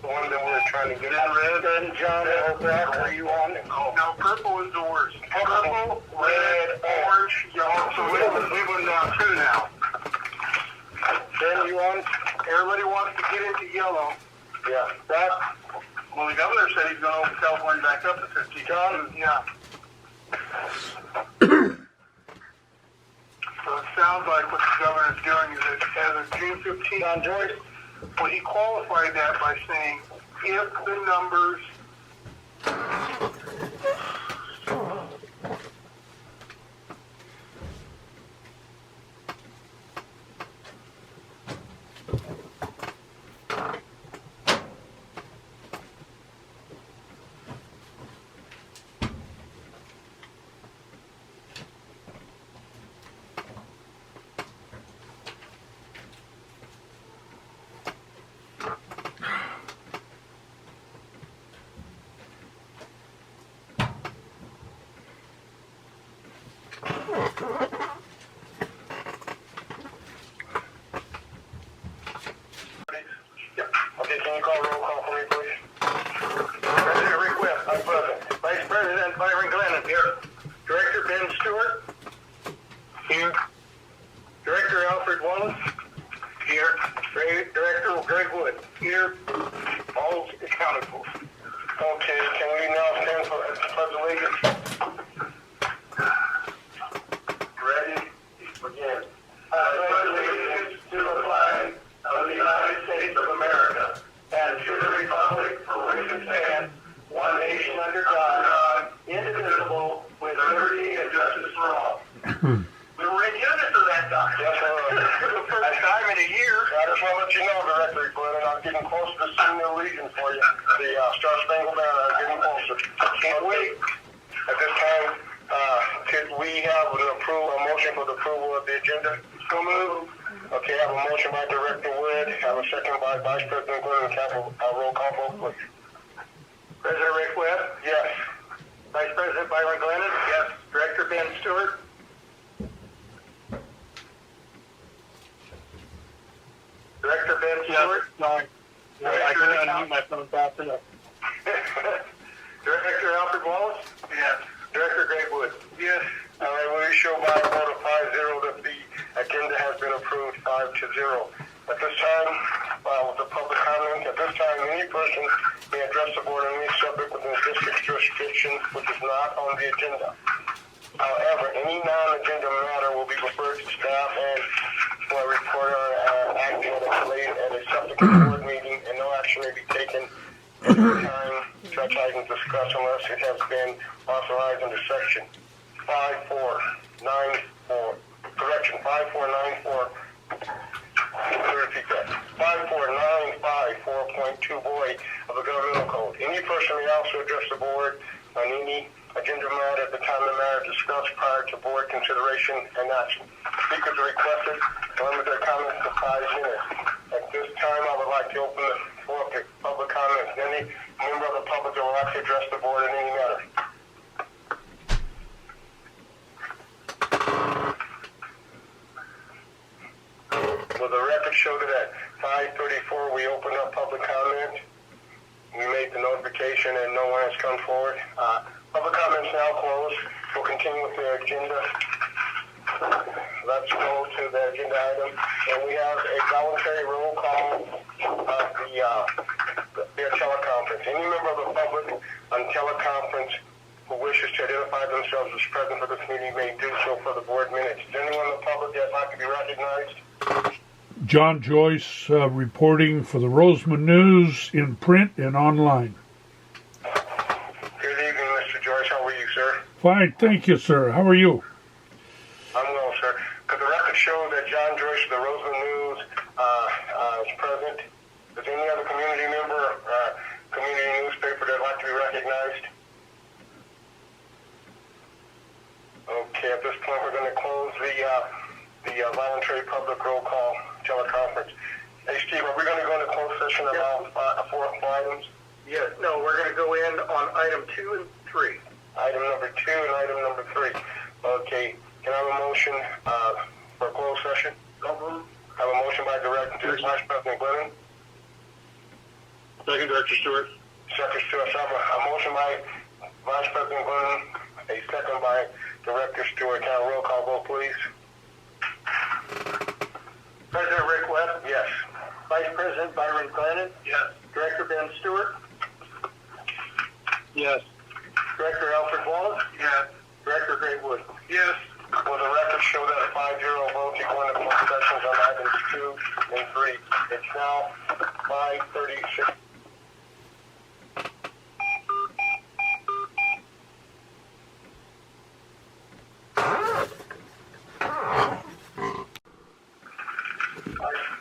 the one that we're trying to get on. Red and John, or black, are you on? No, purple is the worst. Purple, red, orange, yellow. So we went down 2 now. Ben, you on? Everybody wants to get into yellow. Yeah. That. Well, the governor said he's going to open California back up to 50. John? Yeah. So it sounds like what the governor is doing is that as of June 15th, John Joyce? well, he qualified that by saying, if the numbers Okay, can you call roll call for me, please? President Rick Webb. I'm present. Vice President Byron Glennon. Here. Director Ben Stewart. Here. Director Alfred Wallace. Here. Director Greg Wood. Here. All accounted for. Okay, can we now stand for the Pledge of Allegiance? Ready? Begin. I pledge allegiance to the flag of the United States of America and to the republic for which it stands, one nation under God, indivisible, with liberty and justice for all. We were in unison that time. Yes, for the first time in a year. I just want to let you know, Director Glenn, I'm getting close to seeing the Legion for you. The Star Spangled Banner, I'm getting closer. Can't wait. At this time, could we have a motion for the approval of the agenda? So moved. Okay, I have a motion by Director Wood. I have a second by Vice President Glenn. Roll call vote, please. President Rick Webb? Yes. Vice President Byron Glennon? Yes. Director Ben Stewart? Director Ben Stewart? Sorry. I couldn't unmute my phone fast enough. Director Alfred Wallace? Yes. Director Greg Wood? Yes. All right, we show by a vote of 5-0 that the agenda has been approved 5-0. At this time, with the public comment, at this time, any person may address the board on any subject within the district's jurisdiction which is not on the agenda. However, any non-agenda matter will be referred to staff and for a report on action at a subsequent board meeting, and no action may be taken at the time such items discussed unless it has been authorized under section 5494. Correction, 5494. Let me repeat that. 54954.2 boy of the governmental code. Any person may also address the board on any agenda matter at the time the matter is discussed prior to board consideration and action. Speakers are requested to limit their comments to 5 minutes. At this time, I would like to open the floor to public comments. Any member of the public that would like to address the board in any matter? Will the record show that at 5:34 we opened up public comment? We made the notification and no one has come forward. Public comments now closed. We'll continue with the agenda. Let's go to the agenda item. And we have a voluntary roll call of the teleconference. Any member of the public on teleconference who wishes to identify themselves as present for this meeting may do so for the board minutes. Is anyone in the public that'd like to be recognized? John Joyce reporting for the Roseman News in print and online. Good evening, Mr. Joyce. How are you, sir? Fine, thank you, sir. How are you? I'm well, sir. Could the record show that John Joyce of the Roseman News is present? Is any other community member, community newspaper that'd like to be recognized? Okay, at this point we're going to close the voluntary public roll call teleconference. Hey, Steve, are we going to go into closed session about 4 items? Yes. No, we're going to go in on item 2 and 3. Item number 2 and item number 3. Okay, can I have a motion for closed session? I have a motion by Director Vice President Glennon. Second, Director Stewart. Secretary Stewart, so I have a motion by Vice President Glenn, a second by Director Stewart. Can I have a roll call vote, please? President Rick Webb. Yes. Vice President Byron Glennon. Yes. Director Ben Stewart. Yes. Director Alfred Wallace. Yes. Director Greg Wood. Yes. Will the record show that 5-0 vote to go into closed sessions on items 2 and 3? It's now 5:36.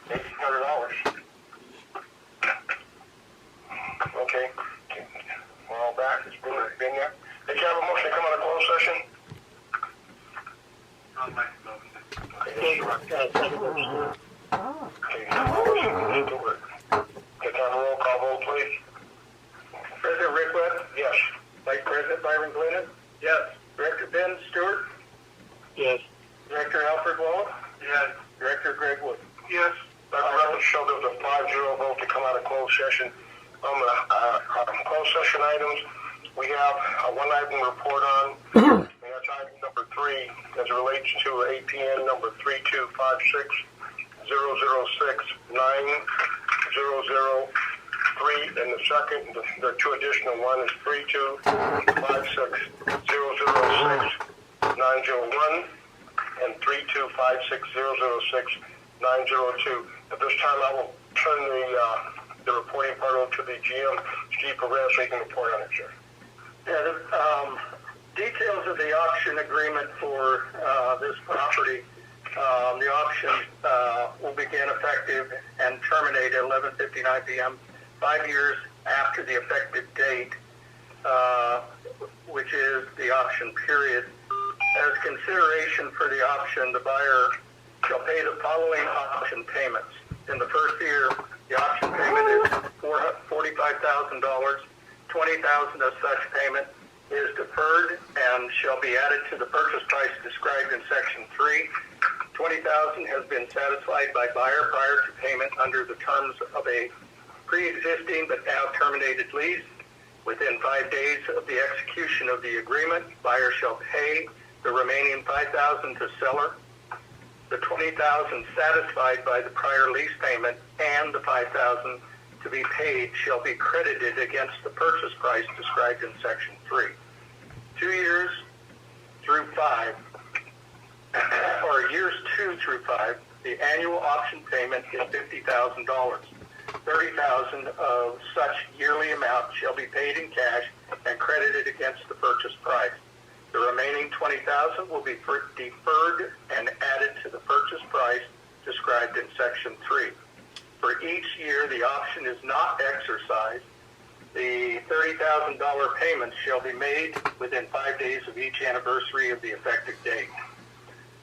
$1,800. Okay. We're all back. It's been there. Did you have a motion to come out of closed session? Okay, motion to work. Can I have a roll call vote, please? President Rick Webb. Yes. Vice President Byron Glennon. Yes. Director Ben Stewart. Yes. Director Alfred Wallace. Yes. Director Greg Wood. Yes. Let the record show there was a 5-0 vote to come out of closed session. On the closed session items, we have one item to report on. And that's item number 3 as it relates to APN number 3256-006-9003. And the second, there are 2 additional. One is 3256-006-901 and 3256-006-902. At this time, I will turn the reporting part over to the GM, Steve Perez, so he can report on it, sir. Yeah, the details of the auction agreement for this property. The auction will begin effective and terminate at 11:59 p.m. 5 years after the effective date, which is the auction period. As consideration for the auction, the buyer shall pay the following auction payments. In the first year, the auction payment is $45,000. $20,000 of such payment is deferred and shall be added to the purchase price described in Section 3. $20,000 has been satisfied by buyer prior to payment under the terms of a pre-existing but now terminated lease. Within 5 days of the execution of the agreement, buyer shall pay the remaining $5,000 to seller. The $20,000 satisfied by the prior lease payment and the $5,000 to be paid shall be credited against the purchase price described in Section 3. 2 years through 5, or years 2 through 5, the annual auction payment is $50,000. $30,000 of such yearly amount shall be paid in cash and credited against the purchase price. The remaining $20,000 will be deferred and added to the purchase price described in Section 3. For each year the option is not exercised, the $30,000 payments shall be made within 5 days of each anniversary of the effective date.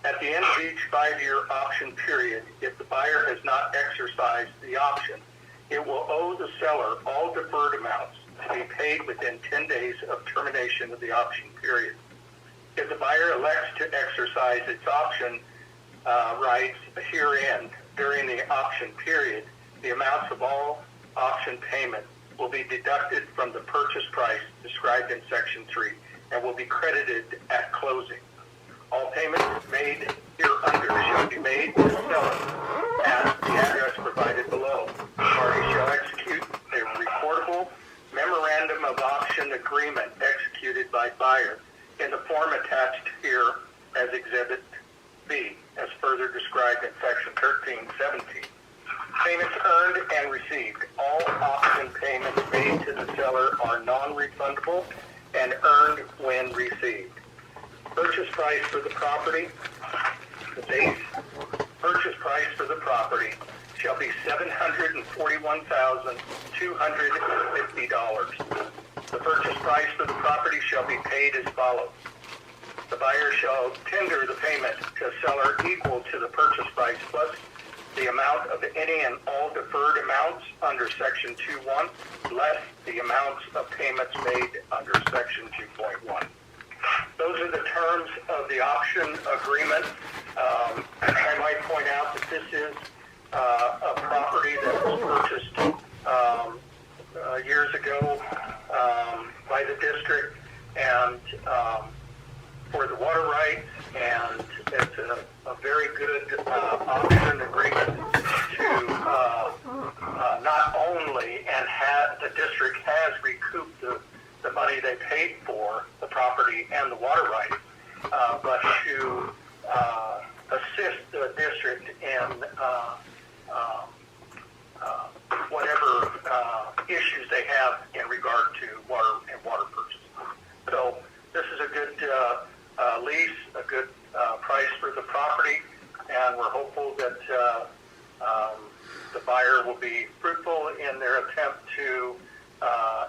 At the end of each 5-year option period, if the buyer has not exercised the option, it will owe the seller all deferred amounts to be paid within 10 days of termination of the option period. If the buyer elects to exercise its option rights herein during the option period, the amounts of all option payment will be deducted from the purchase price described in Section 3 and will be credited at closing. All payments made hereunder shall be made to the seller at the address provided below. The party shall execute a recordable memorandum of option agreement executed by buyer in the form attached here as Exhibit B, as further described in Section 1317. Payments earned and received. All option payments made to the seller are non-refundable and earned when received. Purchase price for the property. The base purchase price for the property shall be $741,250. The purchase price for the property shall be paid as follows. The buyer shall tender the payment to seller equal to the purchase price plus the amount of any and all deferred amounts under Section 2.1, less the amounts of payments made under Section 2.1. Those are the terms of the option agreement. I might point out that this is a property that was purchased go by the district and for the water rights, and it's a very good option agreement to not only, and the district has recouped the money they paid for the property and the water rights, but to assist the district in whatever issues they have in regard to water and water purchase. So this is a good lease, a good price for the property, and we're hopeful that the buyer will be fruitful in their attempt to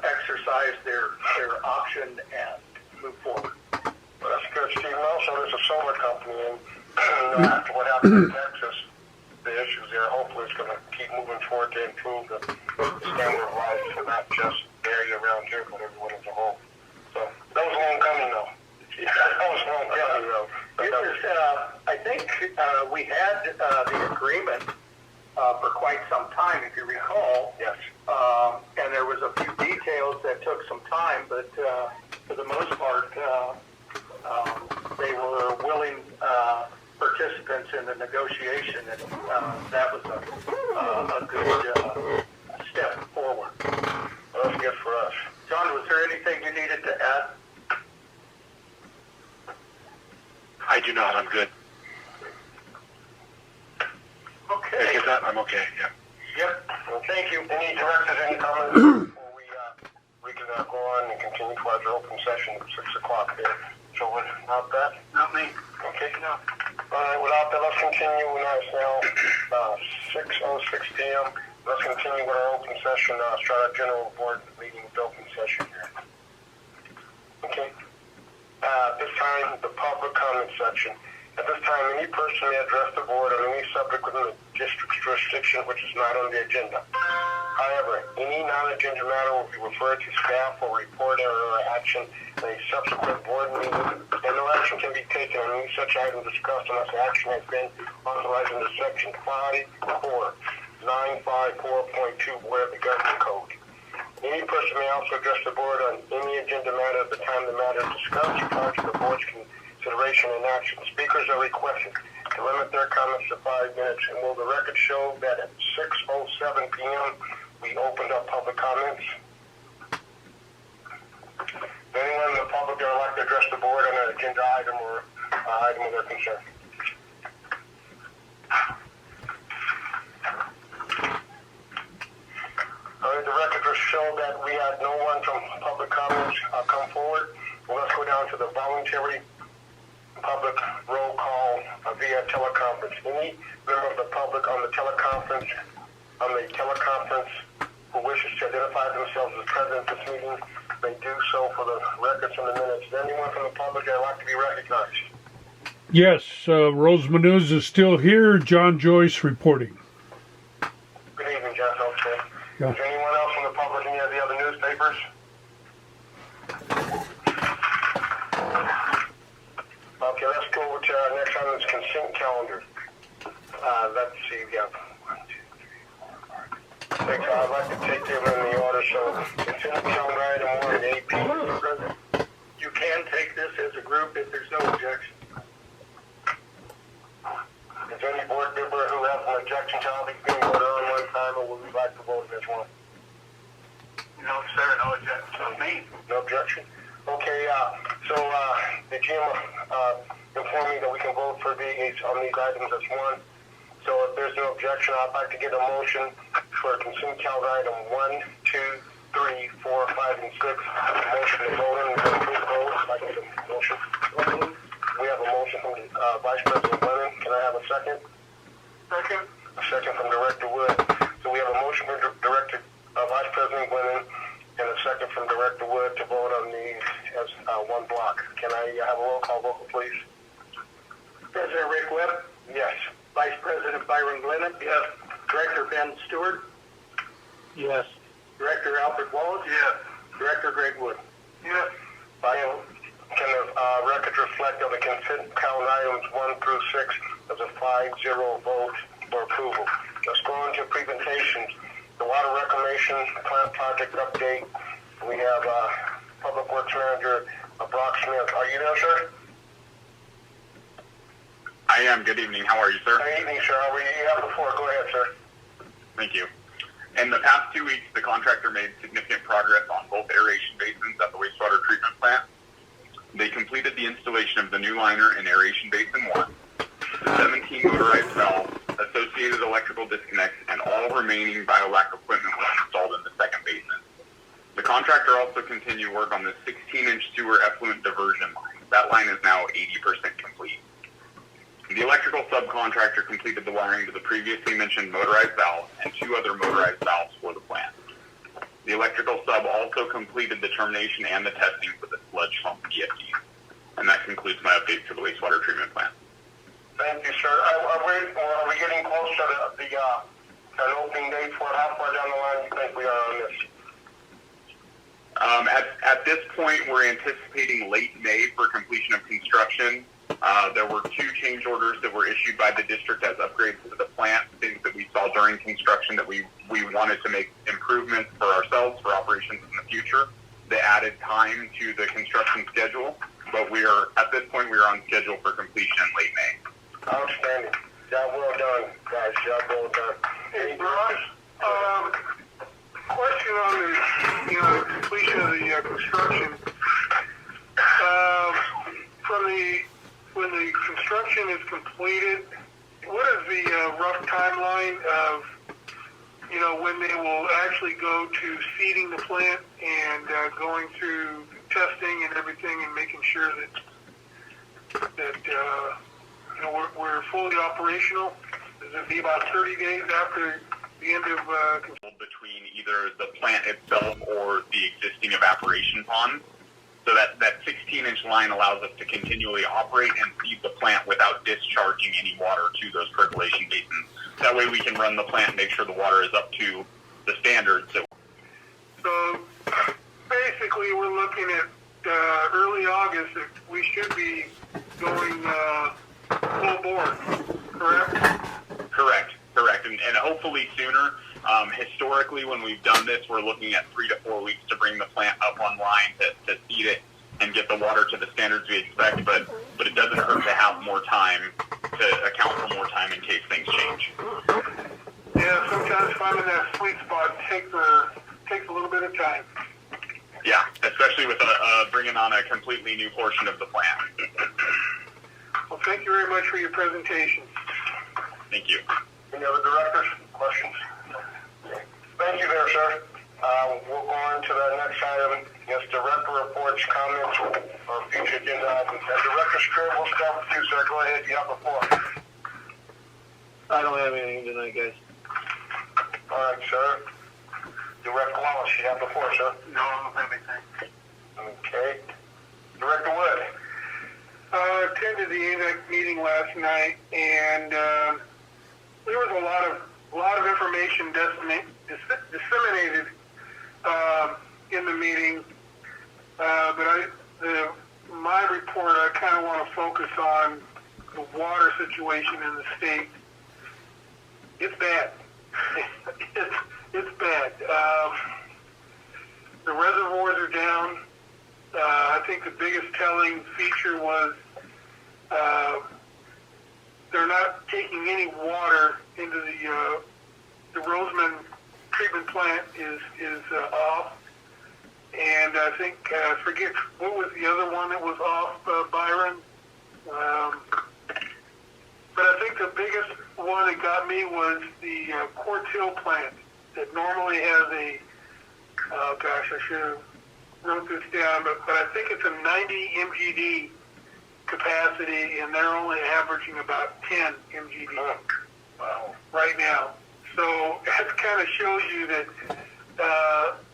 exercise their option and move forward. Well, that's good, Steve. Also, there's a solar company, and after what happened in Texas, the issues there, hopefully it's going to keep moving forward to improve the standard of life for not just the area around here, but everyone as a whole. So that was long coming, though. Yeah, that was long coming, though. It was, I think we had the agreement for quite some time, if you recall. Yes. And there was a few details that took some time, but for the most part, they were willing participants in the negotiation, and that was a good step forward. Well, that's good for us. John, was there anything you needed to add? I do not. I'm good. Okay. Is that? I'm okay. Yeah. Yep. Well, thank you. Any directors, any comments before we can go on and continue towards our open session at 6 o'clock there? So without that? Not me. Okay. No. All right, without that, let's continue. It's now 6:06 p.m. Let's continue with our open session, start our general board meeting with open session here. Okay. This time, the public comment section. At this time, any person may address the board on any subject within the district's jurisdiction which is not on the agenda. However, any non-agenda matter will be referred to staff for report or action in a subsequent board meeting, and no action can be taken on any such item discussed unless action has been authorized under Section 54954.2 Board of the Government Code. Any person may also address the board on any agenda matter at the time the matter is discussed prior to the board's consideration and action. Speakers are requested to limit their comments to 5 minutes, and will the record show that at 6:07 p.m. we opened up public comments? Anyone in the public that would like to address the board on an agenda item or item of their concern? The record will show that we had no one from public comments come forward. Well, let's go down to the voluntary public roll call via teleconference. Any member of the public on the teleconference who wishes to identify themselves as present at this meeting may do so for the records and the minutes. Is anyone from the public that would like to be recognized? Yes, Rose News is still here. John Joyce reporting. Good evening, John. Okay. Yeah. Is there anyone else from the public in any of the other newspapers? Okay, let's go over to our next item, is consent calendar. Let's see, we have 1, 2, 3, 4, 5, 6. I'd like to take them in the order. So consent calendar item 1, AP. You can take this as a group if there's no objection. Is there any board member who has an objection to all these being voted on one time, or would we like to vote as one? No, sir, no objection. So me. No objection? Okay, so the GM informed me that we can vote for these on these items as one. So if there's no objection, I'd like to get a motion for consent calendar item 1, 2, 3, 4, 5, and 6. Motion to vote on and approve vote. I'd like to get a motion. We have a motion from Vice President Lennon. Can I have a second? Second. A second from Director Wood. So we have a motion from Vice President Lennon and a second from Director Wood to vote on these as one block. Can I have a roll call vote, please? President Rick Webb. Yes. Vice President Byron Glennon. Yes. Director Ben Stewart. Yes. Director Alfred Wallace. Yes. Director Greg Wood. Yes. Can the record reflect on the consent calendar items 1 through 6 as a 5-0 vote for approval? Let's go on to presentations. The Water Reclamation Plant Project Update We have Public Works Manager Brock Smith. Are you there, sir? I am. Good evening. How are you, sir? Good evening, sir. You have the floor. Go ahead, sir. Thank you. In the past 2 weeks, the contractor made significant progress on both aeration basins at the wastewater treatment plant. They completed the installation of the new liner in aeration basin 1, the 17 motorized valves, associated electrical disconnects, and all remaining biolac equipment was installed in the second basin. The contractor also continued work on the 16-inch sewer effluent diversion line. That line is now 80% complete. The electrical subcontractor completed the wiring to the previously mentioned motorized valve and 2 other motorized valves for the plant. The electrical sub also completed the termination and the testing for the sludge pump PFD. And that concludes my update to the wastewater treatment plant. Thank you, sir. Are we getting close to an opening date for it? How far down the line do you think we are on this? At this point, we're anticipating late May for completion of construction. There were 2 change orders that were issued by the district as upgrades to the plant, things that we saw during construction that we wanted to make improvements for ourselves, for operations in the future. They added time to the construction schedule, but at this point, we are on schedule for completion in late May. Outstanding. Job well done, guys. Job well done. Hey, Brock, question on the completion of the construction. When the construction is completed, what is the rough timeline of when they will actually go to seeding the plant and going through testing and everything and making sure that we're fully operational? Does it be about 30 days after the end of between either the plant itself or the existing evaporation pond? So that 16-inch line allows us to continually operate and feed the plant without discharging any water to those percolation basins. That way we can run the plant and make sure the water is up to the standards. So basically we're looking at early August that we should be going full board, correct? Correct. And hopefully sooner. Historically, when we've done this, we're looking at 3 to 4 weeks to bring the plant up online to feed it and get the water to the standards we expect. But it doesn't hurt to have more time to account for more time in case things change. Yeah, sometimes finding that sweet spot takes a little bit of time. Yeah, especially with bringing on a completely new portion of the plant. Well, thank you very much for your presentation. Thank you. Any other directors? Questions? Thank you there, sir. We'll go on to the next item. Yes, director reports, comments, or future agenda items. Director Scribb, we'll start with you, sir. Go ahead. You have the floor. I don't have anything tonight, guys. All right, sir. Director Wallace, you have the floor, sir. No, I don't have anything. Okay. Director Wood. Attended the AVEC meeting last night, and there was a lot of information disseminated in the meeting. But my report, I kind of want to focus on the water situation in the state. It's bad. It's bad. The reservoirs are down. I think the biggest telling feature was they're not taking any water into the Roseman treatment plant is off. And I think, I forget, what was the other one that was off, Byron? But I think the biggest one that got me was the Quartz Hill plant that normally has a, oh gosh, I should have wrote this down, but I think it's a 90 MGD capacity, and they're only averaging about 10 MGD right now. So that kind of shows you that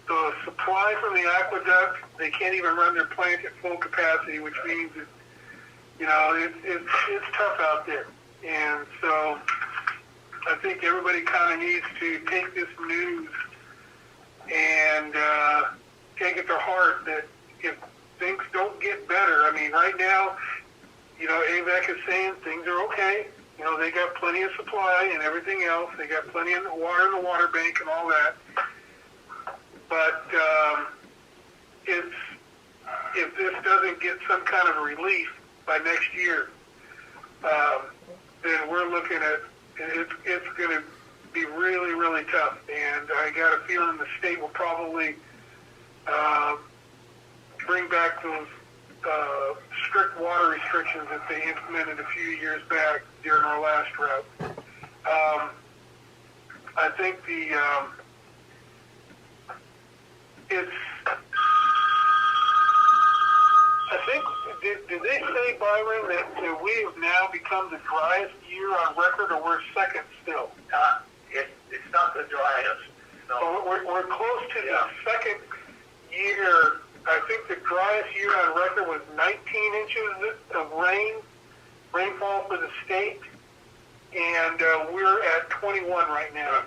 the supply from the aqueduct, they can't even run their plant at full capacity, which means that, it's tough out there. And so I think everybody kind of needs to take this news and take it to heart that if things don't get better, I mean, right now, AVEC is saying things are okay. They got plenty of supply and everything else. They got plenty of water in the water bank and all that. But if this doesn't get some kind of relief by next year, then we're looking at, it's going to be really, really tough. And I got a feeling the state will probably bring back those strict water restrictions that they implemented a few years back during our last drought. I think did they say, Byron, that we have now become the driest year on record, or we're second still? It's not the driest. No. So we're close to the second year. I think the driest year on record was 19 inches of rainfall for the state, and we're at 21 right now.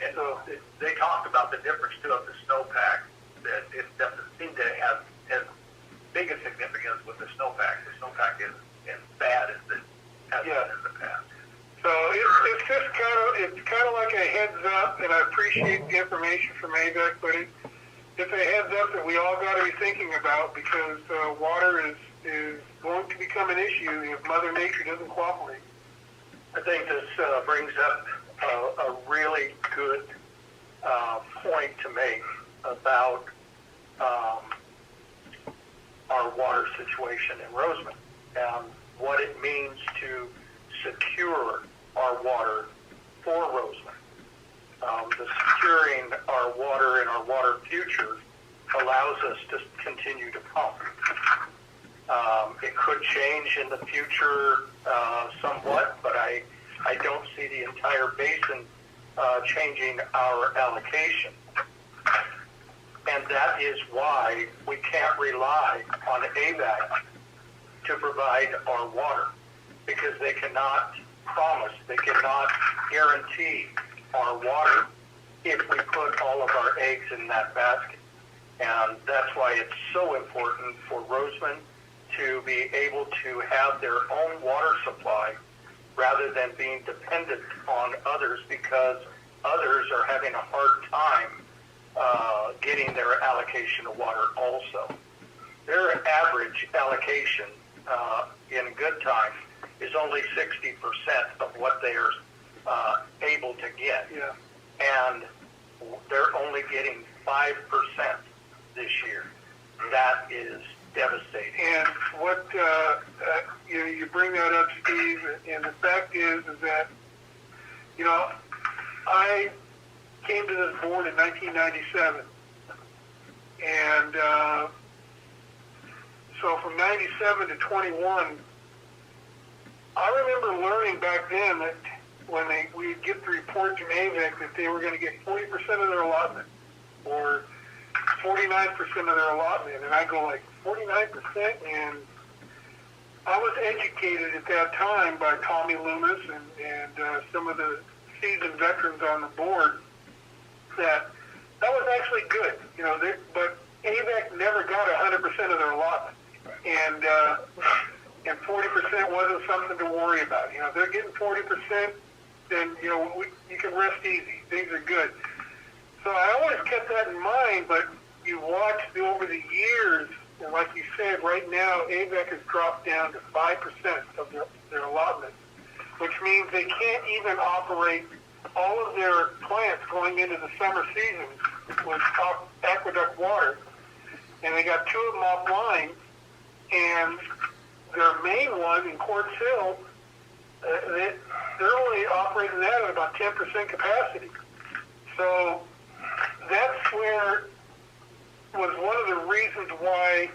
And so they talked about the difference too of the snowpack, that it doesn't seem to have as big a significance with the snowpack. The snowpack is as bad as it has been in the past. So it's just kind of like a heads up, and I appreciate the information from AVEC, but it's a heads up that we all got to be thinking about, because water is going to become an issue if Mother Nature doesn't cooperate. I think this brings up a really good point to make about our water situation in Roseman and what it means to secure our water for Roseman. The securing our water and our water future allows us to continue to pump. It could change in the future somewhat, but I don't see the entire basin changing our allocation. And that is why we can't rely on AVAC to provide our water, because they cannot promise, they cannot guarantee our water if we put all of our eggs in that basket. And that's why it's so important for Roseman to be able to have their own water supply rather than being dependent on others, because others are having a hard time getting their allocation of water also. Their average allocation in good times is only 60% of what they are able to get. Yeah. And they're only getting 5% this year. That is devastating. And what you bring that up, Steve, and the fact is that, I came to this board in 1997, and so from 97 to 21, I remember learning back then that when we'd get the report from AVEC that they were going to get 40% of their allotment, or 49% of their allotment, and I go like, 49%? And I was educated at that time by Tommy Loomis and some of the seasoned veterans on the board that was actually good, but AVEC never got 100% of their allotment, and 40% wasn't something to worry about. If they're getting 40%, then you can rest easy. Things are good. So I always kept that in mind, but you watch over the years, and like you said, right now AVEC has dropped down to 5% of their allotment, which means they can't even operate all of their plants going into the summer seasons with aqueduct water, and they got 2 of them offline, and their main one in Quartz Hill, they're only operating that at about 10% capacity. So that's where was one of the reasons why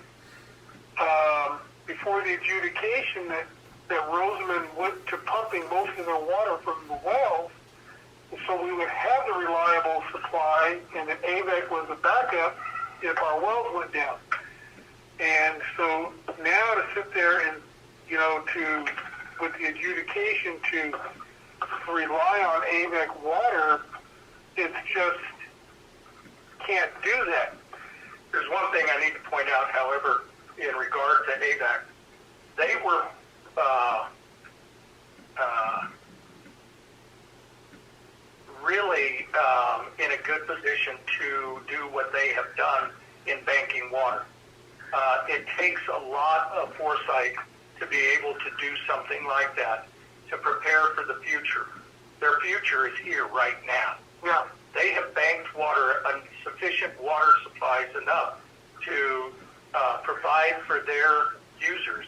before the adjudication that Roseman went to pumping most of their water from the wells, so we would have the reliable supply, and that AVEC was a backup if our wells went down. And so now to sit there and, with the adjudication to rely on AVEC water, it's just can't do that. There's one thing I need to point out, however, in regard to AVEC. They were really in a good position to do what they have done in banking water. It takes a lot of foresight to be able to do something like that, to prepare for the future. Their future is here right now. Yeah. They have banked water, sufficient water supplies enough to provide for their users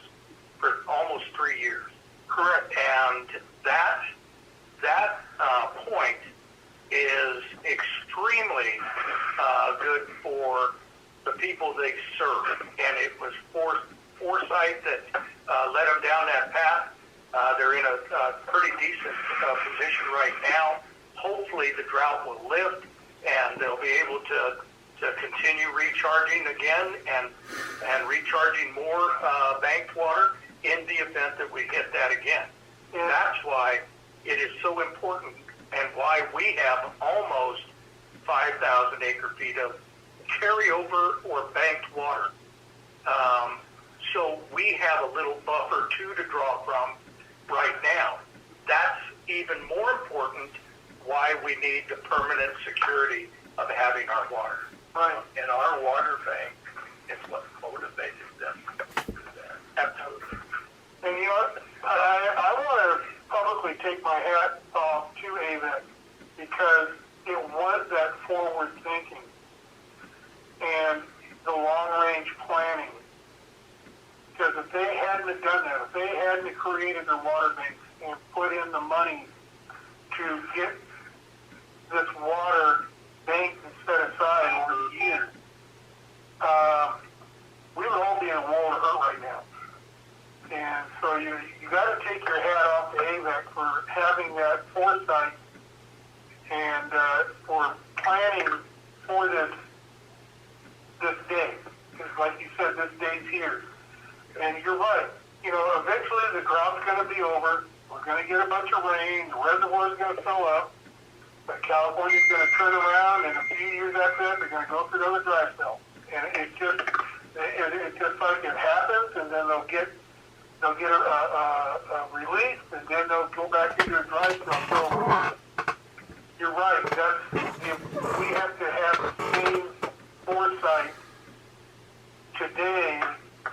for almost 3 years. Correct. And that point is extremely good for the people they serve. And it was foresight that led them down that path. They're in a pretty decent position right now. Hopefully the drought will lift and they'll be able to continue recharging again and recharging more banked water in the event that we hit that again. Yeah. That's why it is so important and why we have almost 5,000 acre-feet of carryover or banked water. So we have a little buffer too to draw from right now. That's even more important why we need the permanent security of having our water. Right. And our water bank is what motivated them to do that. Absolutely. And you know what? I want to publicly take my hat off to AVEC because it was that forward thinking and the long-range planning. Because if they hadn't have done that, if they hadn't created their water banks and put in the money to get this water banked and set aside over the years, we would all be in a world of hurt right now. And so you got to take your hat off to AVEC for having that foresight and for planning for this day. Because like you said, this day's here. And you're right. You know, eventually the drought's going to be over. We're going to get a bunch of rain. The reservoir's going to fill up. But California's going to turn around, and a few years after that, they're going to go through another dry spell. And it's just like it happens, and then they'll get a release, and then they'll go back into a dry spell. So you're right. We have to have the same foresight today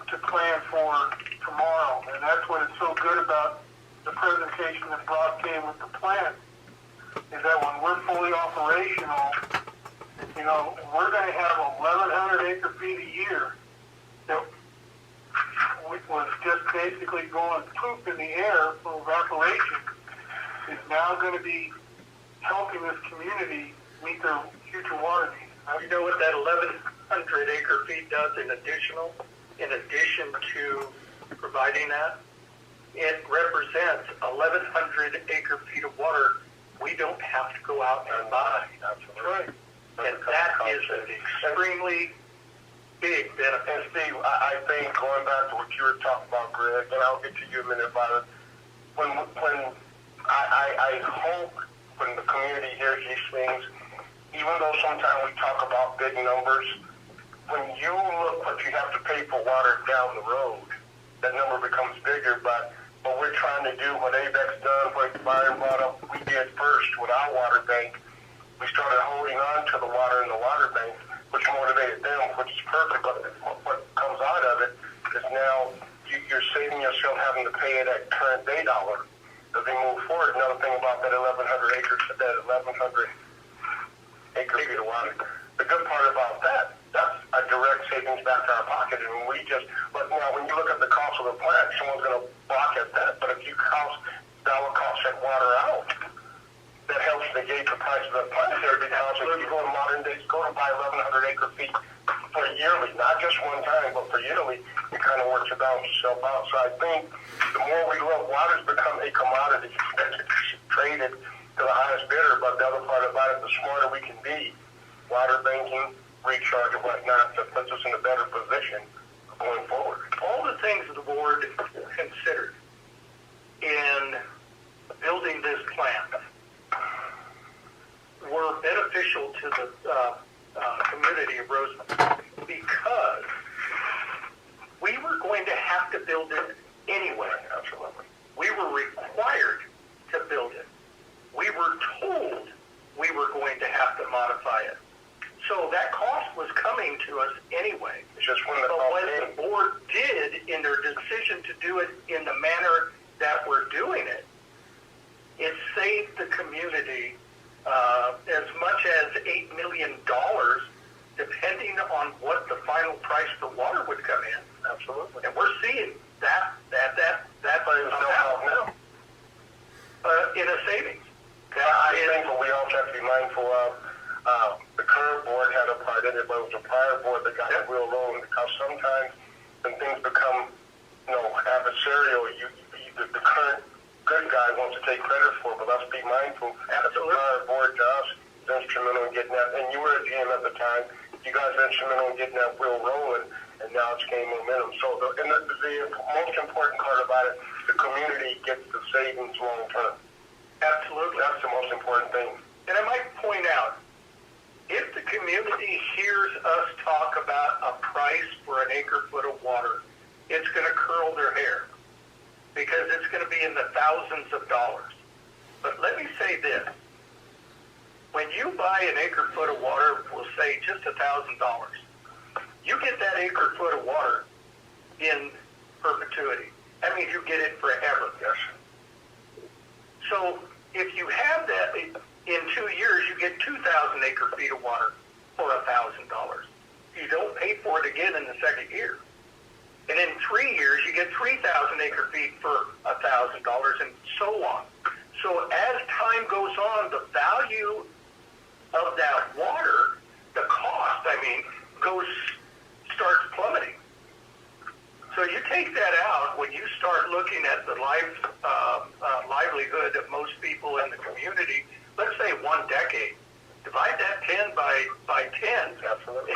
to plan for tomorrow, and that's what is so good about the presentation that Brock gave with the plant, is that when we're fully operational, you know, we're going to have 1,100 acre-feet a year that was just basically going poof in the air for evaporation, is now going to be helping this community meet their future water needs. You know what that 1,100 acre-feet does in addition to providing that? It represents 1,100 acre-feet of water we don't have to go out and buy. That's right. And that is an extremely big benefit. And Steve, I think going back to what you were talking about, Greg, and I'll get to you in a minute about it. When I hope when the community hears these things, even though sometimes we talk about big numbers, when you look what you have to pay for water down the road, that number becomes bigger. But what we're trying to do, what AVEC's done, what Byron brought up, we did first with our water bank. We started holding on to the water in the water bank, which motivated them, which is perfect. But what comes out of it is now you're saving yourself having to pay it at current day dollar as we move forward. Another thing about that 1,100 acres, that 1,100 acre-feet of water. The good part about that's a direct savings back to our pocket. And but now when you look at the cost of the plant, someone's going to balk at that. But if you dollar cost that water out, that helps negate the price of the plant there, because if you go to modern days, go to buy 1,100 acre-feet for yearly, not just one time, but for yearly, it kind of works itself out. So I think the more we look, water's become a commodity that's traded to the highest bidder. But the other part about it, the smarter we can be, water banking, recharge and whatnot, that puts us in a better position going forward. All the things that the board considered in building this plant were beneficial to the community of Roseman, because we were going to have to build it anyway. Absolutely. We were required to build it. We were told we were going to have to modify it. So that cost was coming. coming to us anyway. It's just when the But call what came. the board did in their decision to do it in the manner that we're doing it, it saved the community as much as $8 million, depending on what the final price for water would come in. Absolutely. And we're seeing that But there's no help now. in a savings. I think what we also have to be mindful of, the current board had a part in it, but it was the prior board that got the wheel rolling, because sometimes when things become, adversarial, the current good guy wants to take credit for it, but let's be mindful that the prior board to us is instrumental in getting that, and you were a GM at the time, you guys were instrumental in getting that wheel rolling, and now it's gained momentum. So the most important part about it, the community gets the savings long term. Absolutely. That's the most important thing. And I might point out, if the community hears us talk about a price for an acre foot of water, it's going to curl their hair, because it's going to be in the thousands of dollars. But let me say this. When you buy an acre foot of water, we'll say just $1,000, you get that acre foot of water in perpetuity. That means you get it forever. Yes. So if you have that in 2 years, you get 2,000 acre feet of water for $1,000. You don't pay for it again in the second year. And in 3 years, you get 3,000 acre feet for $1,000, and so on. So as time goes on, the value of that water, the cost, starts plummeting. So you take that out when you start looking at the livelihood of most people in the community. Let's say 1 decade. Divide that 10 by 10. Absolutely.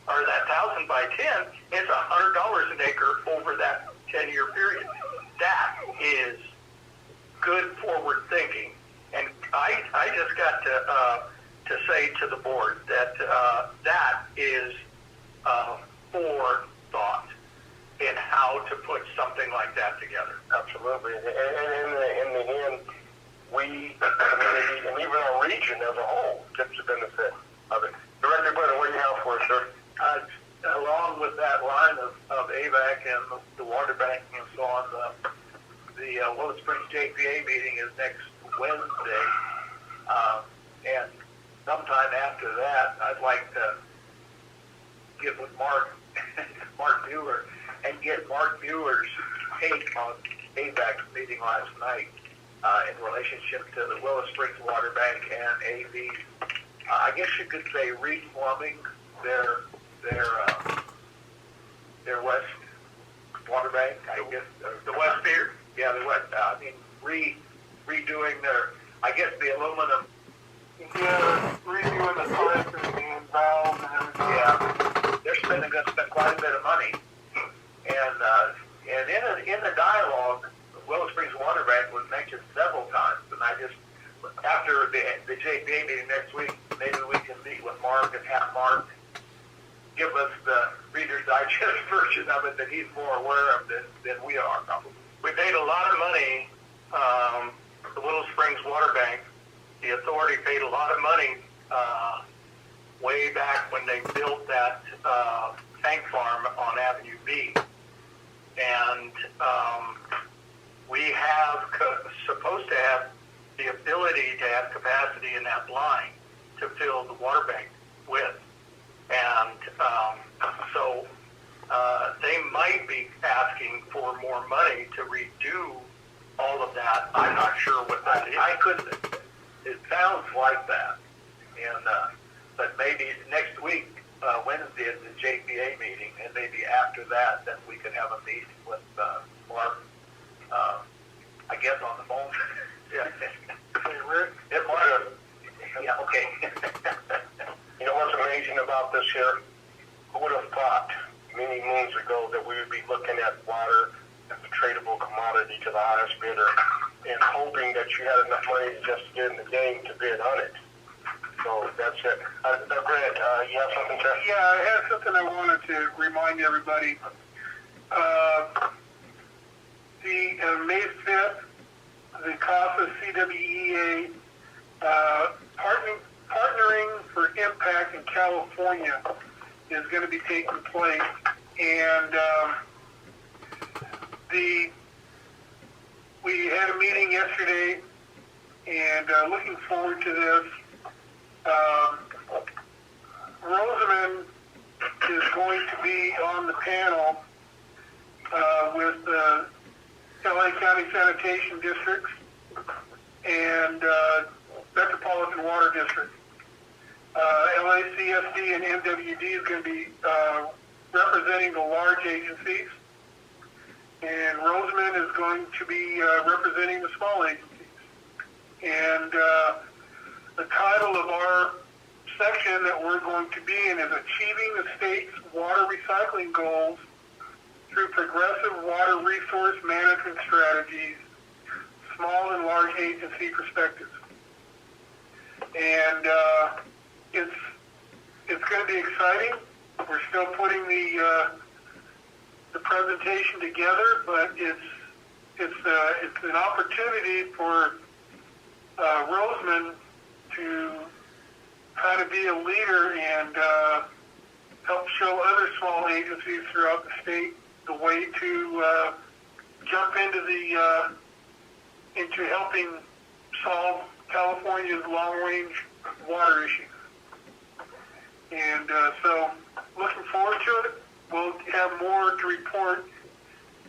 Or that 1,000 by 10, it's $100 an acre over that 10-year period. That is good forward thinking. And I just got to say to the board that that is forethought in how to put something like that together. Absolutely. And in the end, we, the community, and even our region as a whole, gets the benefit of it. Director Brennan, what do you have for us, sir? Along with that line of AVAC and the water banking and so on, the Willow Springs JPA meeting is next Wednesday. And sometime after that, I'd like to get with Mark Bueller and get Mark Bueller's take on AVAC's meeting last night in relationship to the Willow Springs Water Bank and AV. I guess you could say reforming their west water bank. I guess the west pier. Yeah, the west. Redoing their. I guess the aluminum. Yeah, redoing the pipes and valves and everything. Yeah, they're going to spend quite a bit of money, and in the dialogue, Willow Springs Water Bank was mentioned several times, and I just after the JPA meeting next week, maybe we can meet with Mark and have Mark give us the Reader's Digest version of it that he's more aware of than we are. We paid a lot of money, the Willow Springs Water Bank. The authority paid a lot of money way back when they built that tank farm on Avenue B. And we have supposed to have the ability to have capacity in that line to fill the water bank with. And so they might be asking for more money to redo all of that. I'm not sure what that is. I couldn't. It sounds like that, and but maybe next week, Wednesday is the JPA meeting, and maybe after that, then we could have a meeting with Mark. I guess on the phone. Yeah. It might. Yeah. Okay. You know what's amazing about this here? Who would have thought many moons ago that we would be looking at water as a tradable commodity to the highest bidder and hoping that you had enough money to just get in the game to bid on it. So that's it. Grant, you have something to say? Yeah, I had something I wanted to remind everybody. May 5th, the CASA CWEA partnering for Impact in California is going to be taking place. And we had a meeting yesterday, and looking forward to this. Rosamond is going to be on the panel with the LA County Sanitation Districts and Metropolitan Water District. LACSD and MWD is going to be representing the large agencies, and Rosamond is going to be representing the small agencies. And the title of our section that we're going to be in is Achieving the State's Water Recycling Goals Through Progressive Water Resource Management Strategies, Small and Large Agency Perspectives. And it's going to be exciting. We're still putting the presentation together, but it's an opportunity for Rosamond to kind of be a leader and help show other small agencies throughout the state the way to jump into helping solve California's long-range water issues. And so, looking forward to it. We'll have more to report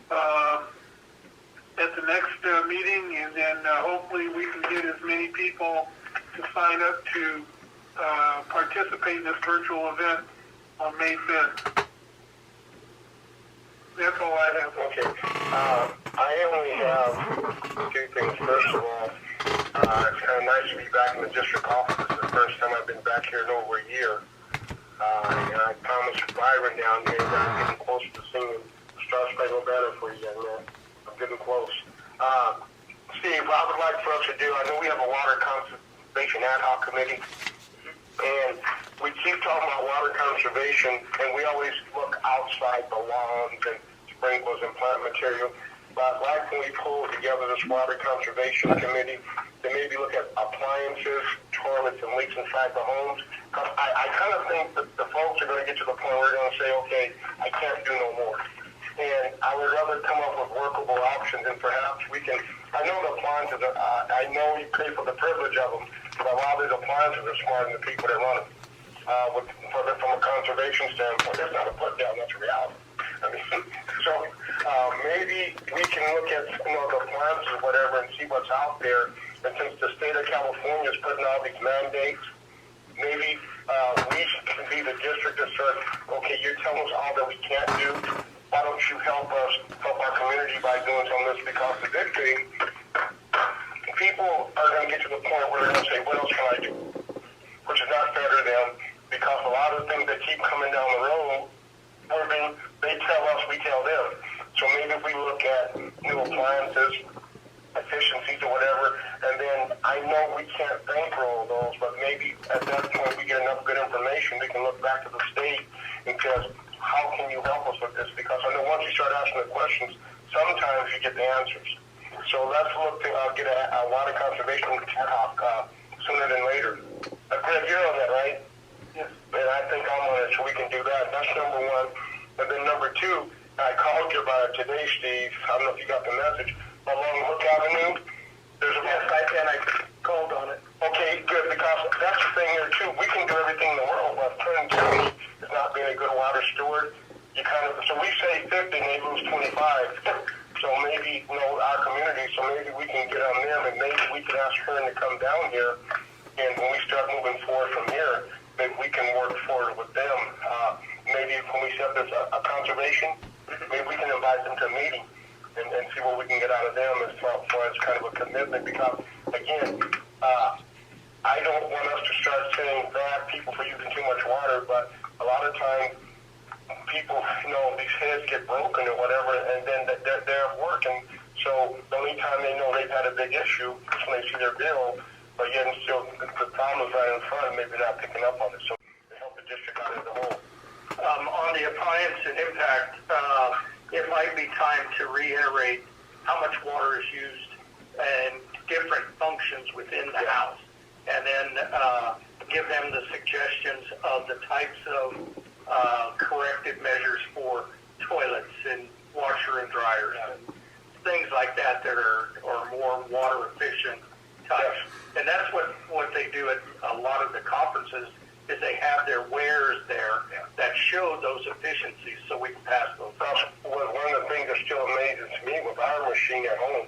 at the next meeting, and then hopefully we can get as many people to sign up to participate in this virtual event on May 5th. That's all I have. Okay. I only have two things. First of all, it's kind of nice to be back in the district office. It's the first time I've been back here in over a year. And I promised Byron down here that I'm getting close to seeing the Star Spangled Banner for you, young man. I'm getting close. Steve, what I would like for us to do, I know we have a water conservation ad hoc committee, and we keep talking about water conservation, and we always look outside the lawns and sprinklers and plant material. But like when we pull together this water conservation committee, to maybe look at appliances, toilets, and leaks inside the homes. Because I kind of think that the folks are going to get to the point where they're going to say, okay, I can't do no more. And I would rather come up with workable options, and perhaps we can, I know the appliances are, I know you pay for the privilege of them, but a lot of these appliances are smarter than the people that run them. From a conservation standpoint, that's not a put down, that's a reality. I mean, so maybe we can look at the appliances or whatever and see what's out there. And since the state of California is putting out these mandates, maybe we can be the district that says, okay, you're telling us all that we can't do. Why don't you help us, help our community by doing some of this? Because the big thing, people are going to get to the point where they're going to say, what else can I do? Which is not fair to them, because a lot of things that keep coming down the road, they tell us, we tell them. So maybe if we look at new appliances, efficiencies or whatever, and then I know we can't bankroll those, but maybe at that point we get enough good information, we can look back to the state and say, how can you help us with this? Because I know once you start asking the questions, sometimes you get the answers. So let's look to get a water conservation ad hoc sooner than later. Greg, you're on that, right? Yes. And I think I'm on it, so we can do that. That's number one. And then number two, I called you about it today, Steve. I don't know if you got the message. Along Hook Avenue, there's a... Yes, I called on it. Okay, good, because that's the thing here, too. We can do everything in the world, but Kern County is not being a good water steward. So we say 50 and they lose 25. So maybe, our community, so maybe we can get on them, and maybe we can ask Kern to come down here, and when we start moving forward from here, maybe we can work forward with them. Maybe when we set this a conservation, maybe we can invite them to a meeting and see what we can get out of them as far as kind of a commitment. Because, again, I don't want us to start saying bad people for using too much water, but a lot of times people, these heads get broken or whatever, and then they're at work. And so the only time they know they've had a big issue is when they see their bill, but yet still the problem is right in front, maybe not picking up on it. So to help the district out as a whole. On the appliance and impact, it might be time to reiterate how much water is used and different functions within the house, and then give them the suggestions of the types of corrective measures for toilets and washer and dryers and things like that that are more water efficient types. And that's what they do at a lot of the conferences is they have their wares there that show those efficiencies so we can pass those on. Well, one of the things that still amazes me with our machine at home,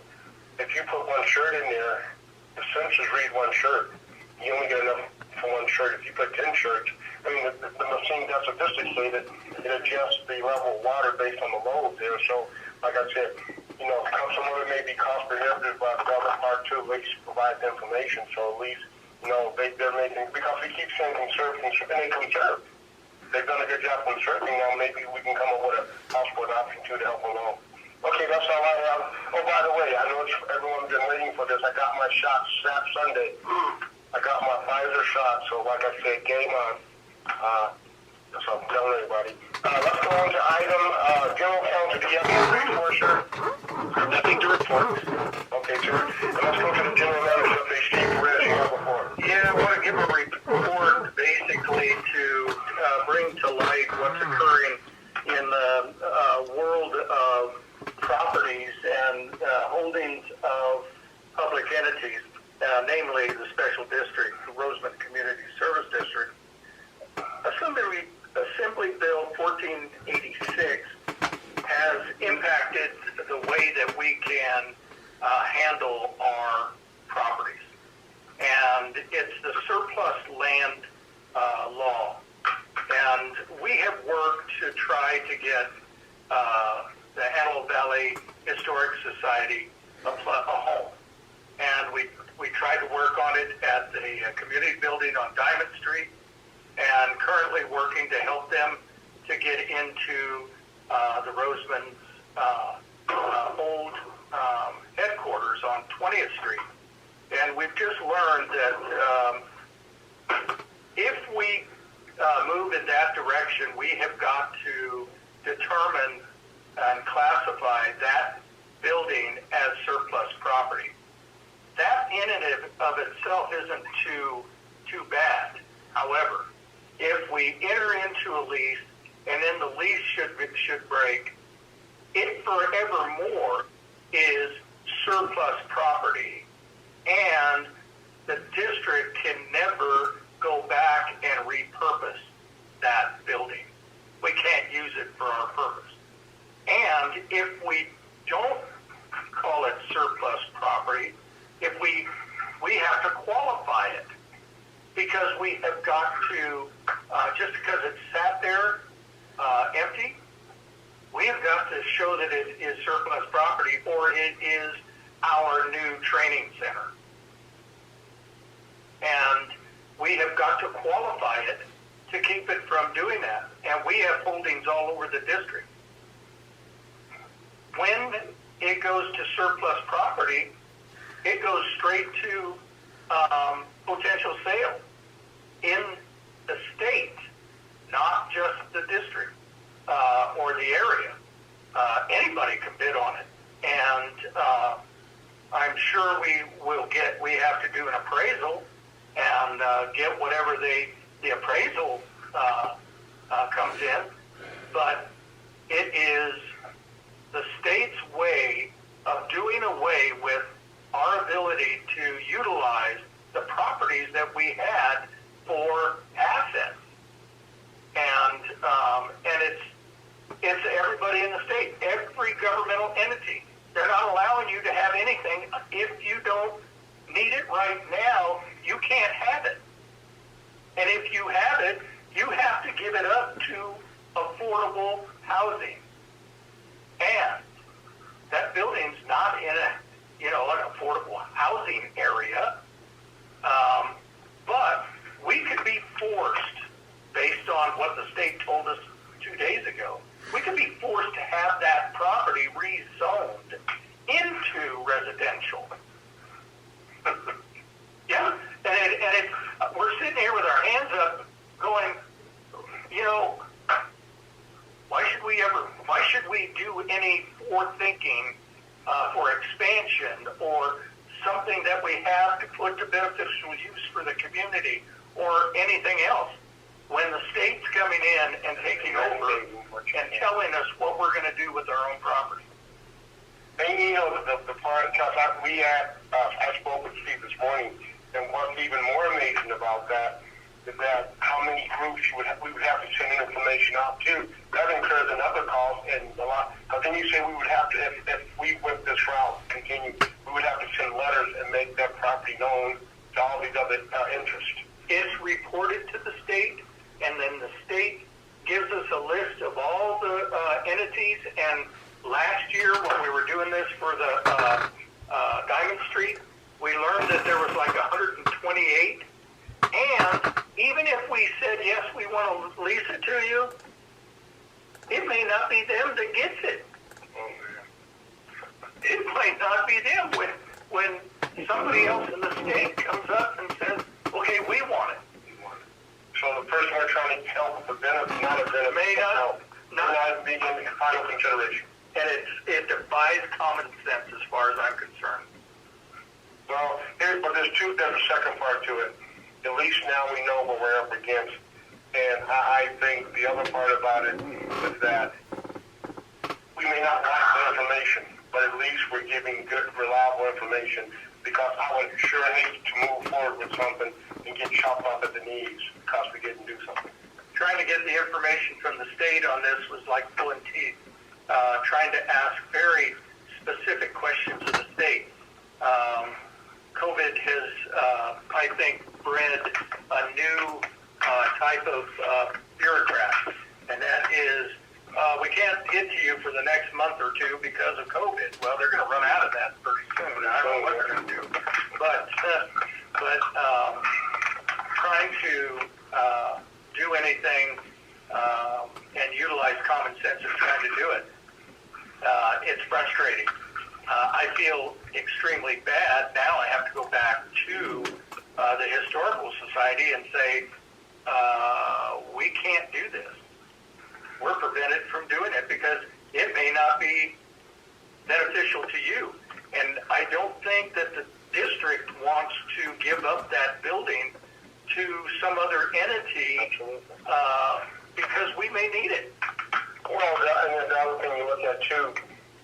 if you put one shirt in there, the sensors read one shirt. You only get enough for one shirt. If you put 10 shirts, I mean, the machine does statistics say that it adjusts the level of water based on the load there. So, like I said, you know, some of it may be cost prohibitive, but the other part too, at least provides information. So at least, you know, they're making, because we keep saying conserve, and they conserve. They've done a good job conserving. Now maybe we can come up with a hospital option too to help along. Okay, that's all I have. Oh, by the way, I know everyone's been waiting for this. I got my shot Sunday. I got my Pfizer shot, so like I said, game on. That's what I'm telling everybody. Let's go on to item general counsel. Do you have any report, sir? Nothing to report. Okay, sir. And let's go to the general manager of the Steve Perez. You have before. Yeah, I want to give a report basically to bring to light what's occurring in the world of properties and holdings of public entities, namely the Special District, the Roseman Community Service District. Assembly Bill 1486 has impacted the way that we can handle our properties. And it's the surplus land law. And we have worked to try to get the Antelope Valley Historic Society a home. And we tried to work on it at the community building on Diamond Street, and currently working to help them to get into the Roseman's old headquarters on 20th Street. And we've just learned that if we move in that direction, we have got to determine and classify that building as surplus property. That in and of itself isn't too bad. However, if we enter into a lease and then the lease should break, it forevermore is surplus property, and the district can never go back and repurpose that building. We can't use it for our purpose. And if we don't call it surplus property, if we have to qualify it, because we have got to, just because it's sat there empty, we have got to show that it is surplus property or it is our new training center. And we have got to qualify it to keep it from doing that. And we have holdings all over the district. When it goes to surplus property, it goes straight to potential sale in the state, not just the district or the area. Anybody can bid on it. And I'm sure we have to do an appraisal and get whatever the appraisal comes in. But it is the state's way of doing away with our ability to utilize the properties that we had for assets. And it's everybody in the state, every governmental entity. They're not allowing you to have anything. If you don't need it right now, you can't have it. And if you have it, you have to give it up to affordable housing. And that building's not in an affordable housing area. But we could be forced, based on what the state told us 2 days ago, we could be forced to have that property rezoned into residential. Yeah, and we're sitting here with our hands up going, why should we do any forethinking for expansion or something that we have to put to beneficial use for the community or anything else? when the state's coming in and taking over and telling us what we're going to do with our own property. And you know, the part, because I spoke with Steve this morning, and what's even more amazing about that is that how many groups we would have to send information out to. That incurs another cost and a lot. But then you say we would have to, if we went this route, continue, we would have to send letters and make that property known to all these other interests. It's reported to the state, and then the state gives us a list of all the entities. And last year, when we were doing this for the Diamond Street, we learned that there was like 128. And even if we said, yes, we want to lease it to you, it may not be them that gets it. It might not be them when somebody else in the state comes up and says, okay, we want it. So the person we're trying to help with the benefit, not a benefit, May not being in final consideration. And it defies common sense as far as I'm concerned. Well, there's a second part to it. At least now we know what we're up against. And I think the other part about it is that we may not like the information, but at least we're giving good, reliable information, because I would sure hate to move forward with something and get chopped off at the knees because we didn't do something. Trying to get the information from the state on this was like pulling teeth. Trying to ask very specific questions of the state. COVID has, I think, bred a new type of bureaucrat, and that is, we can't get to you for the next month or two because of COVID. Well, they're going to run out of that pretty soon. I don't know what they're going to do. But trying to do anything and utilize common sense in trying to do it, it's frustrating. I feel extremely bad. Now I have to go back to the Historical Society and say, we can't do this. We're prevented from doing it because it may not be beneficial to you. And I don't think that the district wants to give up that building to some other entity because we may need it. Well, and then the other thing you look at too,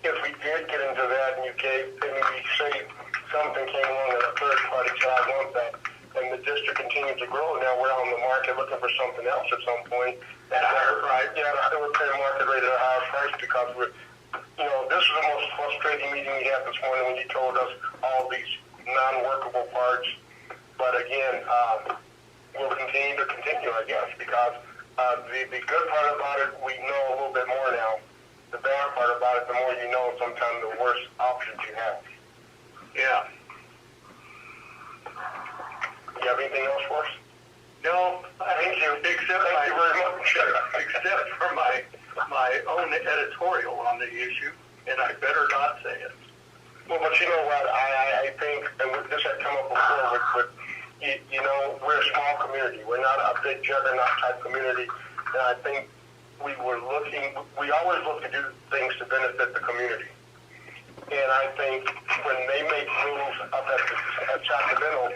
if we did get into that and you gave, and we say something came along and a third party said, I want that, and the district continues to grow, now we're on the market looking for something else at some point. At a higher price. Yeah, I would pay a market rate at a higher price because we're, you know, this was the most frustrating meeting we had this morning when you told us all these non-workable parts. But again, we'll continue, I guess, because the good part about it, we know a little bit more now. The bad part about it, the more you know, sometimes the worse options you have. Yeah. You have anything else for us? No, Thank you. Except Thank you very much. except for my own editorial on the issue, and I better not say it. Well, but you know what? I think, and this had come up before, with you know, we're a small community. We're not a big juggernaut type community, and I think we always look to do things to benefit the community. And I think when they make rules up at Sacramento,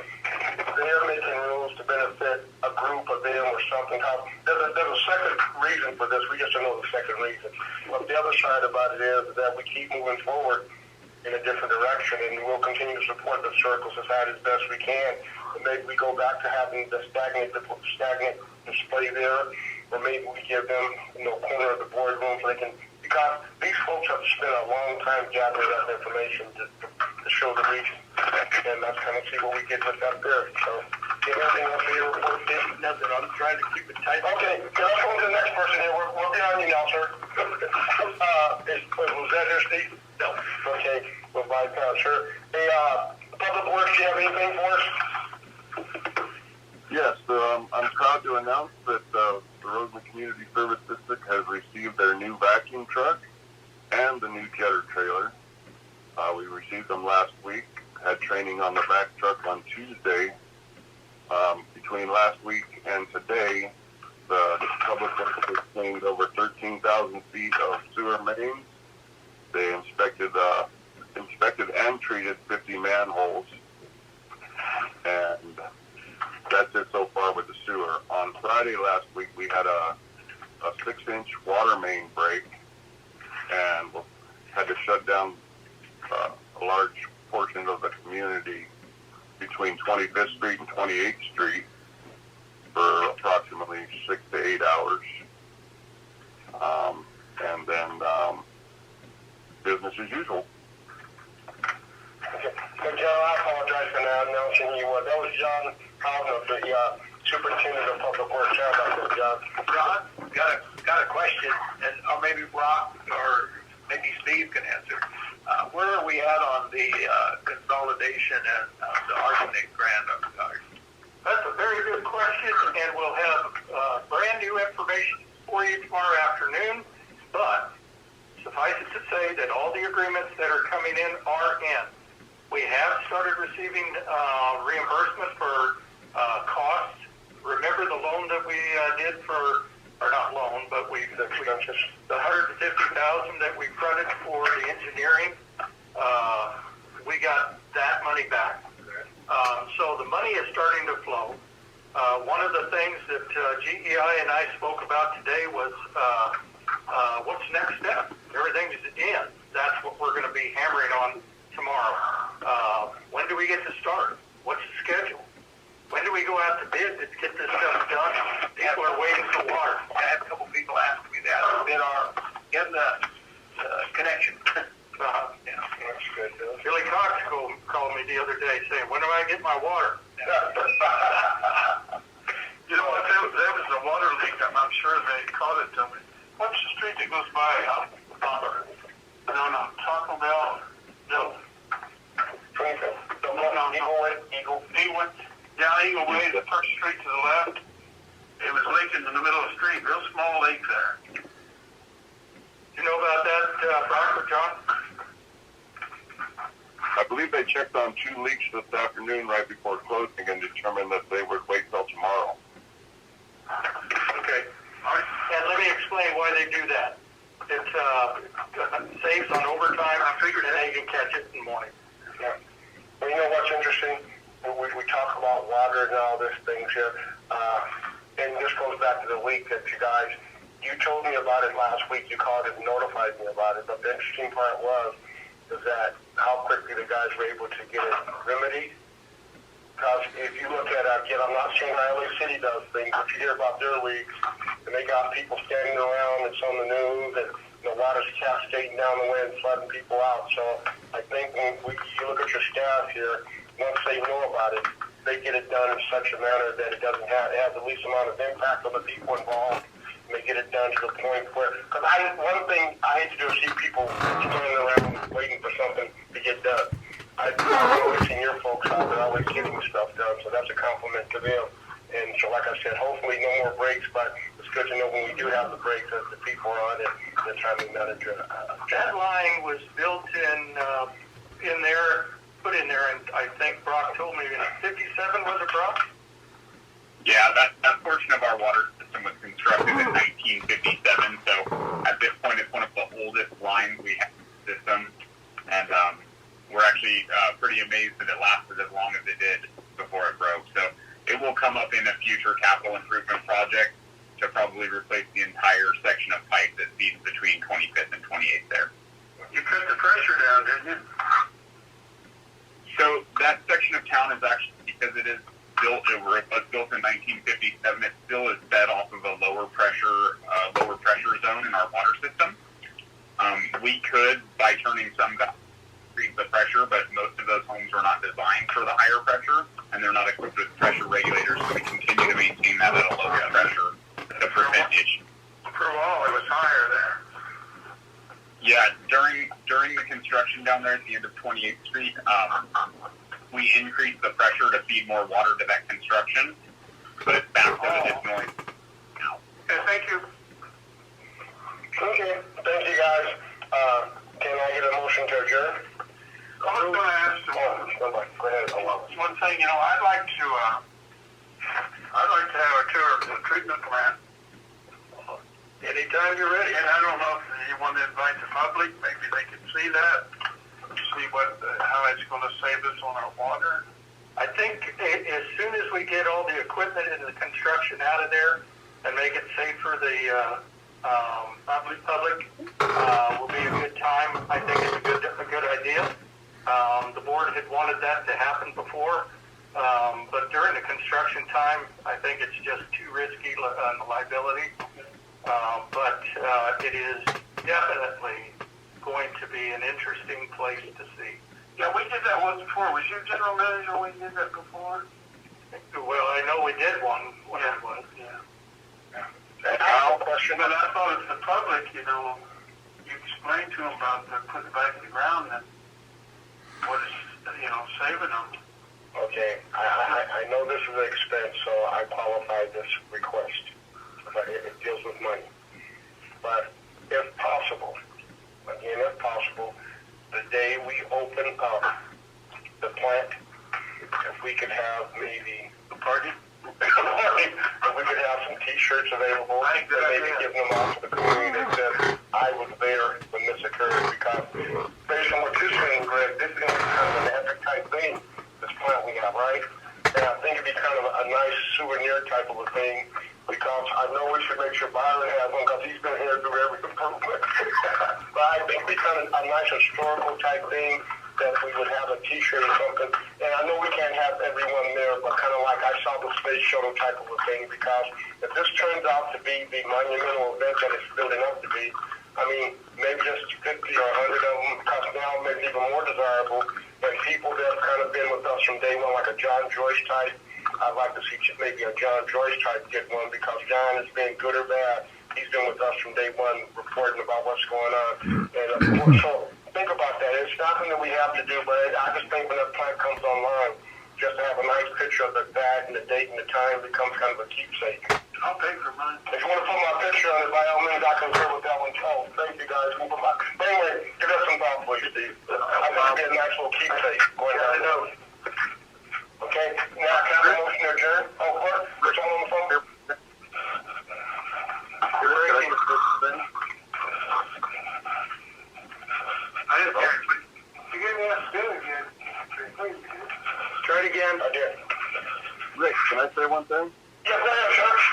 they're making rules to benefit a group of them or something. There's a second reason for this. We just don't know the second reason. But the other side about it is that we keep moving forward in a different direction, and we'll continue to support the Historical Society as best we can. And maybe we go back to having the stagnant display there, or maybe we give them, you know, a corner of the boardroom so they can, because these folks have spent a long time gathering that information to show the region. And that's kind of see what we get with that there. So, do you have anything else for your report, Steve? Nothing. I'm trying to keep it tight. Okay, let's go to the next person here. We're behind you now, sir. Was that here, Steve? No. Okay, we'll bypass her. Hey, Public Works, do you have anything for us? Yes, I'm proud to announce that the Roseman Community Service District has received their new vacuum truck and the new jetter trailer. We received them last week, had training on the back truck on Tuesday. Between last week and today, the Public Works has cleaned over 13,000 feet of sewer mains. They inspected and treated 50 manholes. And that's it so far with the sewer. On Friday last week, we had a 6-inch water main break and had to shut down a large portion of the community between 25th Street and 28th Street for approximately 6 to 8 hours. And then business as usual. So, John, I apologize for not announcing you. That was John Houghton, the Superintendent of Public Works. Sorry about that, John. John, got a question, and or maybe Brock or maybe Steve can answer. Where are we at on the consolidation and the arsenic grant? That's a very good question, and we'll have brand new information for you tomorrow afternoon. But suffice it to say that all the agreements that are coming in are in. We have started receiving reimbursement for costs. Remember the loan that we did for, or not loan, but the $150,000 that we fronted for the engineering. We got that money back. So the money is starting to flow. One of the things that GEI and I spoke about today was what's next step. Everything's in. That's what we're going to be hammering on tomorrow. When do we get to start? What's the schedule? When do we go out to bid to get this stuff done? People are waiting for water. I had a couple people ask me that. In the connection. Yeah, that's good. Billy Cox called me the other day saying, when do I get my water? You know what? There was a water leak. I'm sure they called it to me. What's the street that goes by? No, Taco Bell. No. Eagle. Yeah, Eagle Way, the first street to the left. It was leaking in the middle of the street. Real small leak there. You know about that, Brock or John? I believe they checked on 2 leaks this afternoon right before closing and determined that they would wait till tomorrow. Okay. All right. And let me explain why they do that. It saves on overtime. I figured that they can catch it in the morning. Yeah. Well, you know what's interesting? We talk about water and all these things here, and this goes back to the leak that you told me about it last week. You called it and notified me about it. But the interesting part is that how quickly the guys were able to get it remedied. Because if you look at, again, I'm not saying how LA City does things, but you hear about their leaks, and they got people standing around, it's on the news, and the water's cascading down the way and flooding people out. So I think when you look at your staff here, once they know about it, they get it done in such a manner that it doesn't have, it has the least amount of impact on the people involved. And they get it done to the point where, because one thing I hate to do is see people standing around waiting for something to get done. I've always seen your folks out there always getting stuff done, so that's a compliment to them. And so, like I said, hopefully no more breaks, but it's good to know when we do have the breaks that the people are on it, the timing manager. That line was built in there, put in there, and I think Brock told me in 57, was it, Brock? Yeah, that portion of our water system was constructed in 1957, so at this point it's one of the oldest lines we have in the system, and we're actually pretty amazed that it lasted as long as it did before it broke. So it will come up in a future capital improvement project to probably replace the entire section of pipe that feeds between 25th and 28th there. You cut the pressure down, didn't you? So that section of town is actually, because it is built, it was built in 1957, it still is fed off of a lower pressure zone in our water system. We could, by turning some back, increase the pressure, but most of those homes are not designed for the higher pressure, and they're not equipped with pressure regulators, so we continue to maintain that at a lower pressure. The percentage. For a while, it was higher there. Yeah, during the construction down there at the end of 28th Street, we increased the pressure to feed more water to that construction, but it's back to its noise now. Okay, thank you. Okay, thank you guys. Can I get a motion to adjourn? I was going to ask you go ahead. One thing, I'd like to have a tour of the treatment plant. Anytime you're ready. And I don't know if you want to invite the public, maybe they can see that, see how it's going to save us on our water. I think as soon as we get all the equipment and the construction out of there and make it safe for the public, will be a good time. I think it's a good idea. The board had wanted that to happen before, but during the construction time, I think it's just too risky on the liability. But it is definitely going to be an interesting place to see. Yeah, we did that once before. Was you general manager when you did that before? Well, I know we did one when it was. Yeah. And I have a question. But I thought as the public, you know, you explained to them about putting it back in the ground and what is, you know, saving them. Okay, I know this is an expense, so I qualified this request. But it deals with money. But if possible, again, if possible, the day we open up the plant, if we could have maybe a party, if we could have some T-shirts available, and maybe give them out to the community that said, I was there when this occurred, because based on what you're saying, Greg, this is going to be kind of an epic type thing, this plant we have, right? And I think it'd be kind of a nice souvenir type of a thing, because I know we should make sure Byron has one, because he's been here through every improvement. But I think it'd be kind of a nice historical type thing, that we would have a T-shirt or something. And I know we can't have everyone there, but kind of like I saw the space shuttle type of a thing, because if this turns out to be the monumental event that it's building up to be, I mean, maybe just 50 or 100 of them, because now maybe even more desirable, and people that have kind of been with us from day one, like a John Joyce type. I'd like to see maybe a John Joyce type get one, because John has been good or bad. He's been with us from day one, reporting about what's going on. And of course, so think about that. It's nothing that we have to do, but I just think when that plant comes online, just to have a nice picture of that and the date and the time becomes kind of a keepsake. I'll pay for mine. If you want to put my picture on it, by all means, I can hear with that one too. Thank you guys. Anyway, give us some thought, please, Steve. I think it'd be a nice little keepsake going down the road. Okay, now can I have a motion to adjourn? Oh, what? There's someone on the phone here. You're breaking. I didn't hear it. You gave me that to do it again. Please. Try it again. I did. Rick, can I say one thing? Yes, I am, Church.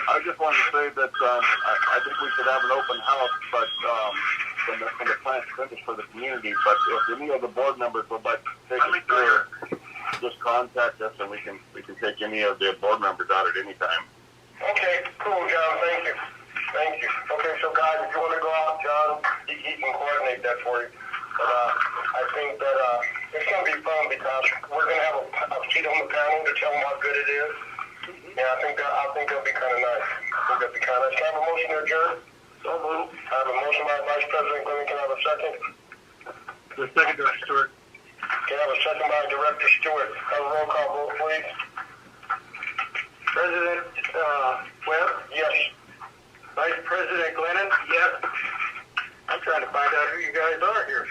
I just wanted to say that I think we should have an open house, but when the plant's finished for the community. But if any of the board members would like to take a tour, just contact us and we can take any of the board members out at any time. Okay, cool, John. Thank you. Thank you. Okay, so guys, if you want to go out, John, he can coordinate that for you. But I think that it's going to be fun, because we're going to have a seat on the panel to tell them how good it is. Yeah, I think that'll be kind of nice. I think that'll be kind of nice. Can I have a motion to adjourn? So moved. I have a motion by Vice President Glenn. Can I have a second? The second, Director Stewart. Can I have a second by Director Stewart? Have a roll call vote, please. President Webb? Yes. Vice President Glennon? Yes. I'm trying to find out who you guys are here.